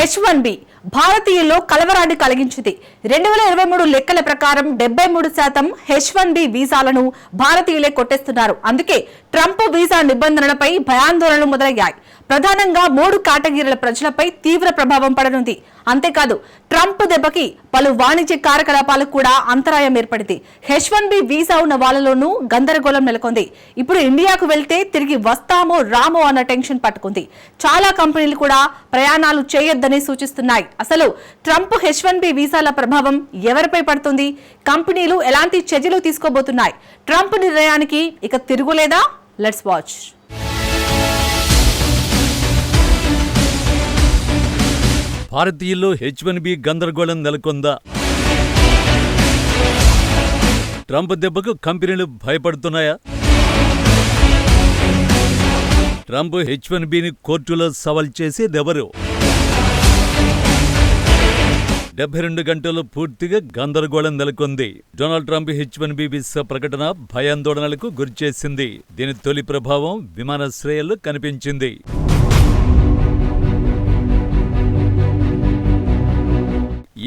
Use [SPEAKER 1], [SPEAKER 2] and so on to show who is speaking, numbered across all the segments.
[SPEAKER 1] H1B భారతీయుల్లో కలవరాన్ని కలిగించింది. 2023 లెక్కల ప్రకారం 73% H1B వీసాలను భారతీయులే కొట్టేస్తున్నారు. అందుకే ట్రంప్ వీసా నిబంధనలపై భయాందోళనలు మొదలయ్యాయి. ప్రధానంగా 3 కేటగిరీల ప్రజలపై తీవ్ర ప్రభావం పడనుంది. అంతేకాదు ట్రంప్ దెబ్బకి పలు వాణిజ్య కార్యకలాపాలకు కూడా అంతరాయం ఏర్పడింది. H1B వీసా ఉన్న వాళ్ళలోనూ గందరగోళం నెలకొంది. ఇప్పుడు ఇండియాకు వెళ్తే తిరిగి వస్తామో రామో అన్న టెన్షన్ పట్టుకుంది. చాలా కంపెనీలు కూడా ప్రయాణాలు చేయొద్దని సూచిస్తున్నాయి. అసలు ట్రంప్ H1B వీసాల ప్రభావం ఎవరిపై పడుతుంది? కంపెనీలు ఎలాంటి చర్యలు తీసుకోబోతున్నాయి? ట్రంప్ నిర్ణయానికి ఇక తిరుగులేదా? Let's watch.
[SPEAKER 2] భారతీయుల్లో H1B గందరగోళం నెలకొందా? ట్రంప్ దెబ్బకు కంపెనీలు భయపడుతున్నాయా? ట్రంప్ H1Bని కోర్టులో సవాల్ చేసేదెవరు? 72 గంటలు పూర్తిగా గందరగోళం నెలకొంది. డొనాల్డ్ ట్రంప్ H1B వీసా ప్రకటన భయాందోళనలకు గురిచేసింది. దీని తొలి ప్రభావం విమానాశ్రయాల్లో కనిపించింది.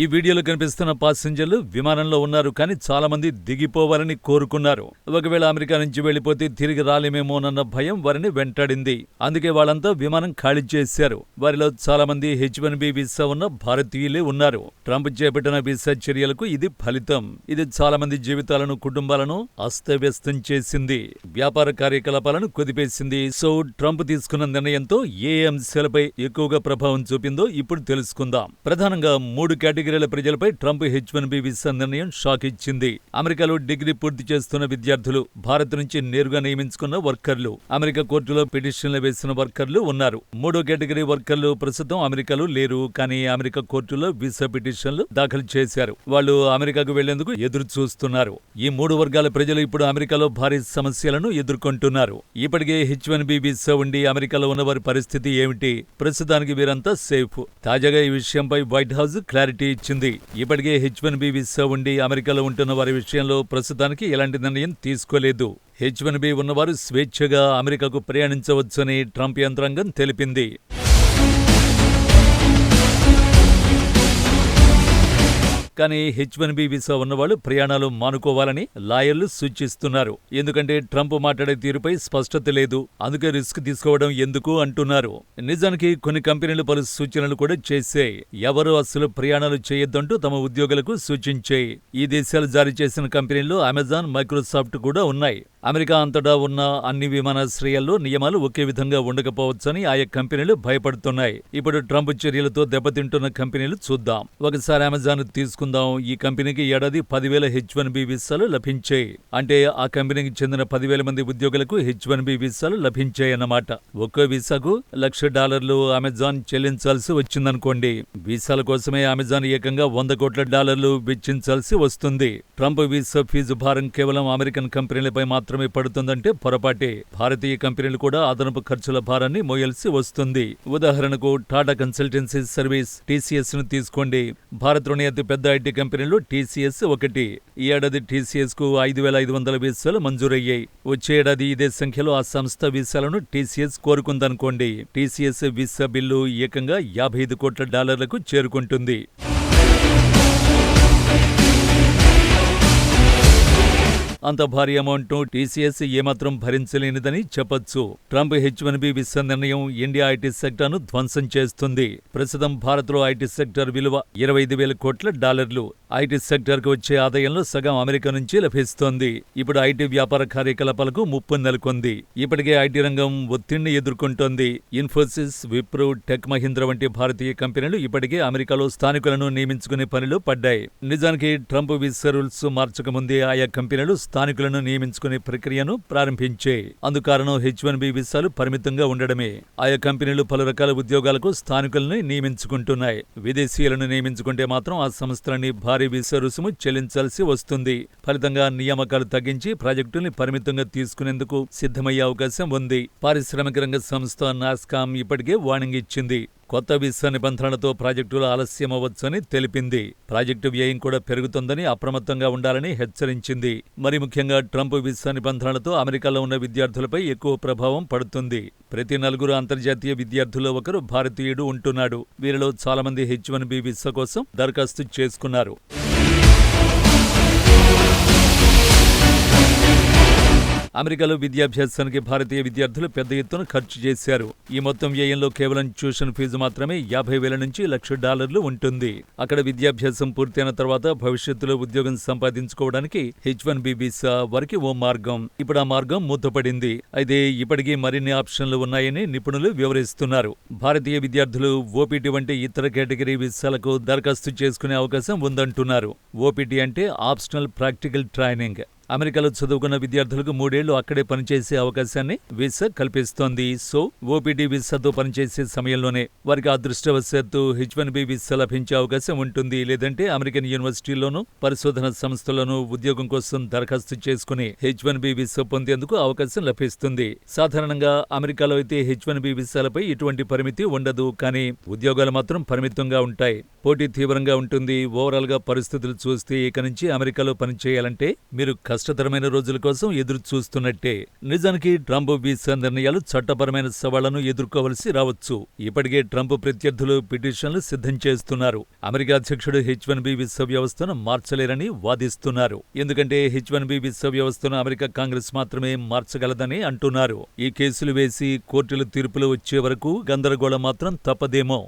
[SPEAKER 2] ఈ వీడియోలో కనిపిస్తున్న పాసెంజర్లు విమానంలో ఉన్నారు, కానీ చాలా మంది దిగిపోవాలని కోరుకున్నారు. ఒకవేళ అమెరికా నుంచి వెళ్లిపోతే తిరిగి రాలేమేమోనన్న భయం వారిని వెంటాడింది. అందుకే వాళ్ళంతా విమానం ఖాళీ చేశారు. వారిలో చాలా మంది H1B వీసా ఉన్న భారతీయులే ఉన్నారు. ట్రంప్ చేపట్టిన వీసా చర్యలకు ఇది ఫలితం. ఇది చాలా మంది జీవితాలను, కుటుంబాలను అస్తవ్యస్తం చేసింది. వ్యాపార కార్యకలాపాలను కుదిపేసింది. సో ట్రంప్ తీసుకున్న నిర్ణయంతో ఏ అంశాలపై ఎక్కువగా ప్రభావం చూపిందో ఇప్పుడు తెలుసుకుందాం. ప్రధానంగా 3 కేటగిరీల ప్రజలపై ట్రంప్ H1B వీసా నిర్ణయం షాక్ ఇచ్చింది. అమెరికాలో డిగ్రీ పూర్తి చేస్తున్న విద్యార్థులు, భారత్ నుంచి నేరుగా నియమించుకున్న వర్కర్లు, అమెరికా కోర్టులో పిటిషన్లు వేసిన వర్కర్లు ఉన్నారు. 3వ కేటగిరీ వర్కర్లు ప్రస్తుతం అమెరికాలో లేరు, కానీ అమెరికా కోర్టులో వీసా పిటిషన్లు దాఖలు చేశారు. వాళ్ళు అమెరికాకు వెళ్లేందుకు ఎదురు చూస్తున్నారు. ఈ 3 వర్గాల ప్రజలు ఇప్పుడు అమెరికాలో భారీ సమస్యలను ఎదుర్కొంటున్నారు. ఇప్పటికే H1B వీసా ఉండి అమెరికాలో ఉన్న వారి పరిస్థితి ఏమిటి? ప్రస్తుతానికి వీరంతా సేఫ్. తాజాగా ఈ విషయంపై వైట్ హౌస్ క్లారిటీ ఇచ్చింది. ఇప్పటికే H1B వీసా ఉండి అమెరికాలో ఉంటున్న వారి విషయంలో ప్రస్తుతానికి ఎలాంటి నిర్ణయం తీసుకోలేదు. H1B ఉన్నవారు స్వేచ్ఛగా అమెరికాకు ప్రయాణించవచ్చని ట్రంప్ యంత్రాంగం తెలిపింది. కానీ H1B వీసా ఉన్నవాళ్లు ప్రయాణాలు మానుకోవాలని లాయర్లు సూచిస్తున్నారు. ఎందుకంటే ట్రంప్ మాట్లాడే తీరుపై స్పష్టత లేదు. అందుకే రిస్క్ తీసుకోవడం ఎందుకు అంటున్నారు. నిజానికి కొన్ని కంపెనీలు పలు సూచనలు కూడా చేశాయి. ఎవరు అసలు ప్రయాణాలు చేయొద్దంటూ తమ ఉద్యోగులకు సూచించాయి. ఈ దేశాలు జారీ చేసిన కంపెనీల్లో అమెజాన్, మైక్రోసాఫ్ట్ కూడా ఉన్నాయి. అమెరికా అంతటా ఉన్న అన్ని విమానాశ్రయాల్లో నియమాలు ఒకే విధంగా ఉండకపోవచ్చని ఆయా కంపెనీలు భయపడుతున్నాయి. ఇప్పుడు ట్రంప్ చర్యలతో దెబ్బతింటున్న కంపెనీలు చూద్దాం. ఒకసారి అమెజాన్ తీసుకుందాం. ఈ కంపెనీకి ఏడాది 10,000 H1B వీసాలు లభించాయి. అంటే ఆ కంపెనీకి చెందిన 10,000 మంది ఉద్యోగులకు H1B వీసాలు లభించాయన్నమాట. ఒక్కో వీసాకు $1,00,000 అమెజాన్ చెల్లించాల్సి వచ్చిందనుకోండి. వీసాల కోసమే అమెజాన్ ఏకంగా $100 కోట్ల వెచ్చించాల్సి వస్తుంది. ట్రంప్ వీసా ఫీజు భారం కేవలం అమెరికన్ కంపెనీలపై మాత్రమే పడుతుందంటే పొరపాటే. భారతీయ కంపెనీలు కూడా అదనపు ఖర్చుల భారాన్ని మోయాల్సి వస్తుంది. ఉదాహరణకు టాటా కన్సల్టెన్సీ సర్వీస్ TCS ను తీసుకోండి. భారత్లోని అతి పెద్ద IT కంపెనీలో TCS ఒకటి. ఈ ఏడాది TCS కు 5,500 వీసాలు మంజూరయ్యాయి. వచ్చే ఏడాది ఇదే సంఖ్యలో ఆ సంస్థ వీసాలను TCS కోరుకుందనుకోండి. TCS వీసా బిల్లు ఏకంగా $55 కోట్ల చేరుకుంటుంది. అంత భారీ అమౌంట్ను TCS ఏమాత్రం భరించలేనిదని చెప్పొచ్చు. ట్రంప్ H1B వీసా నిర్ణయం ఇండియా IT సెక్టార్ను ధ్వంసం చేస్తుంది. ప్రస్తుతం భారత్లో IT సెక్టార్ విలువ $25,000 కోట్ల. IT సెక్టార్కు వచ్చే ఆదాయంలో సగం అమెరికా నుంచి లభిస్తోంది. ఇప్పుడు IT వ్యాపార కార్యకలాపాలకు ముప్పు నెలకొంది. ఇప్పటికే IT రంగం ఒత్తిడిని ఎదుర్కొంటోంది. ఇన్ఫోసిస్, విప్రో, టెక్ మహీంద్రా వంటి భారతీయ కంపెనీలు ఇప్పటికే అమెరికాలో స్థానికులను నియమించుకునే పనిలో పడ్డాయి. నిజానికి ట్రంప్ వీసా రూల్స్ మార్చక ముందే ఆయా కంపెనీలు స్థానికులను నియమించుకునే ప్రక్రియను ప్రారంభించాయి. అందుకారణం H1B వీసాలు పరిమితంగా ఉండడమే. ఆయా కంపెనీలు పలు రకాల ఉద్యోగాలకు స్థానికులను నియమించుకుంటున్నాయి. విదేశీయులను నియమించుకుంటే మాత్రం ఆ సంస్థలని భారీ వీసా రుసుము చెల్లించాల్సి వస్తుంది. ఫలితంగా నియామకాలు తగ్గించి ప్రాజెక్టుల్ని పరిమితంగా తీసుకునేందుకు సిద్ధమయ్యే అవకాశం ఉంది. పారిశ్రామిక రంగ సంస్థ నాస్కామ్ ఇప్పటికే వార్నింగ్ ఇచ్చింది. కొత్త వీసా నిబంధనలతో ప్రాజెక్టులు ఆలస్యమవ్వొచ్చని తెలిపింది. ప్రాజెక్టు వ్యయం కూడా పెరుగుతుందని అప్రమత్తంగా ఉండాలని హెచ్చరించింది. మరి ముఖ్యంగా ట్రంప్ వీసా నిబంధనలతో అమెరికాలో ఉన్న విద్యార్థులపై ఎక్కువ ప్రభావం పడుతుంది. ప్రతి 4 అంతర్జాతీయ విద్యార్థుల్లో ఒకరు భారతీయుడు ఉంటున్నాడు. వీరిలో చాలా మంది H1B వీసా కోసం దరఖాస్తు చేసుకున్నారు. అమెరికాలో విద్యాభ్యాసానికి భారతీయ విద్యార్థులు పెద్ద ఎత్తున ఖర్చు చేశారు. ఈ మొత్తం వ్యయంలో కేవలం ట్యూషన్ ఫీజు మాత్రమే $50,000 నుంచి $1,00,000 ఉంటుంది. అక్కడ విద్యాభ్యాసం పూర్తయిన తర్వాత భవిష్యత్తులో ఉద్యోగం సంపాదించుకోవడానికి H1B వీసా వారికి ఓ మార్గం. ఇప్పుడు ఆ మార్గం మూతపడింది. అయితే ఇప్పటికీ మరిన్ని ఆప్షన్లు ఉన్నాయని నిపుణులు వివరిస్తున్నారు. భారతీయ విద్యార్థులు OPT వంటి ఇతర కేటగిరీ వీసాలకు దరఖాస్తు చేసుకునే అవకాశం ఉందంటున్నారు. OPT అంటే ఆప్షనల్ ప్రాక్టికల్ ట్రైనింగ్. అమెరికాలో చదువుకున్న విద్యార్థులకు 3 ఏళ్లు అక్కడే పనిచేసే అవకాశాన్ని వీసా కల్పిస్తోంది. సో OPT వీసాతో పనిచేసే సమయంలోనే వారికి అదృష్టవశాత్తు H1B వీసా లభించే అవకాశం ఉంటుంది. లేదంటే అమెరికన్ యూనివర్సిటీల్లోనూ పరిశోధన సంస్థల్లోనూ ఉద్యోగం కోసం దరఖాస్తు చేసుకుని H1B వీసా పొందేందుకు అవకాశం లభిస్తుంది. సాధారణంగా అమెరికాలో అయితే H1B వీసాలపై ఎటువంటి పరిమితి ఉండదు. కానీ ఉద్యోగాలు మాత్రం పరిమితంగా ఉంటాయి. పోటీ తీవ్రంగా ఉంటుంది. ఓవరాల్ గా పరిస్థితులు చూస్తే ఇక నుంచి అమెరికాలో పనిచేయాలంటే మీరు కష్టతరమైన రోజుల కోసం ఎదురు చూస్తున్నట్టే. నిజానికి ట్రంప్ వీసా నిర్ణయాలు చట్టపరమైన సవాళ్లను ఎదుర్కోవలసి రావచ్చు. ఇప్పటికే ట్రంప్ ప్రత్యర్థులు పిటిషన్లు సిద్ధం చేస్తున్నారు. అమెరికా అధ్యక్షుడు H1B వీసా వ్యవస్థను మార్చలేరని వాదిస్తున్నారు. ఎందుకంటే H1B వీసా వ్యవస్థను అమెరికా కాంగ్రెస్ మాత్రమే మార్చగలదని అంటున్నారు. ఈ కేసులు వేసి కోర్టుల తీర్పులు వచ్చే వరకు గందరగోళం మాత్రం తప్పదేమో.